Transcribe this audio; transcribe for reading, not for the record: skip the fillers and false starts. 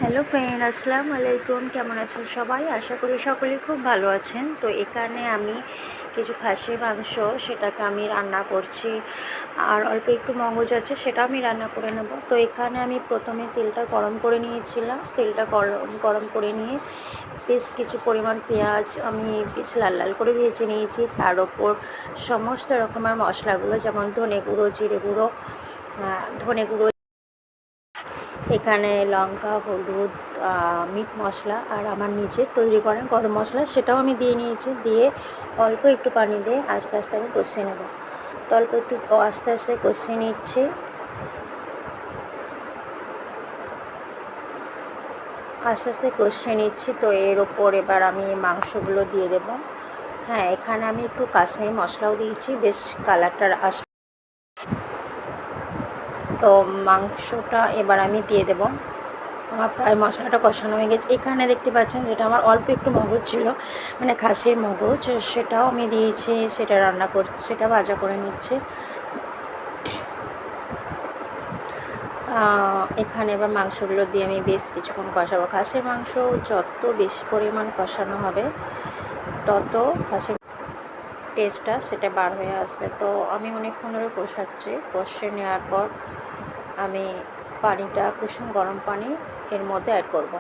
Hello friend, আসসালামু আলাইকুম। কেমন আছেন সবাই? আশা করি সকলেই খুব ভালো আছেন। তো এখানে আমি কিছু খাসির মাংস, সেটাকে আমি রান্না করছি। আর অল্প একটু মগজ আছে, সেটা আমি রান্না করে নেব। তো এখানে আমি প্রথমে তেলটা গরম করে নিয়েছিলাম। তেলটা গরম করে নিয়ে বেশ কিছু পরিমাণ পেঁয়াজ আমি বেশ লাল লাল করে ভেজে নিয়েছি। তার ওপর সমস্ত রকমের মশলাগুলো, যেমন ধনে গুঁড়ো, জিরে গুঁড়ো, ধনে গুঁড়ো, এখানে লঙ্কা, হলুদ, মিট মশলা আর আমার নিজের তৈরি করা গরম মশলা, সেটাও আমি দিয়ে নিয়েছি। দিয়ে অল্প একটু পানি দিয়ে আস্তে আস্তে আমি কষিয়ে নেব। তো অল্প একটু আস্তে আস্তে কষিয়ে নিচ্ছি। আস্তে আস্তে কষিয়ে নিচ্ছি। তো এর ওপর এবার আমি মাংসগুলো দিয়ে দেব। হ্যাঁ, এখানে আমি একটু কাশ্মীরি মশলাও দিয়েছি, বেশ কালারটার আসে। তো মাংসটা এবার আমি দিয়ে দেব। আমার প্রায় মশলাটা কষানো হয়ে গেছে। এখানে দেখতে পাচ্ছেন, যেটা আমার অল্প একটু মগজ ছিল, মানে খাসির মগজ, সেটাও আমি দিয়েছি। সেটা রান্না করছি, সেটা ভাজা করে নিচ্ছে। এখানে এবার মাংসগুলো দিয়ে আমি বেশ কিছুক্ষণ কষাবো। খাসির মাংস যত বেশি পরিমাণ কষানো হবে, তত খাসির টেস্টটা সেটা বার হয়ে আসবে। তো আমি অনেকক্ষণ ধরে কষাচ্ছি। কষে নেওয়ার পর আমি পানিটা, কুসুম গরম পানি এর মধ্যে অ্যাড করব।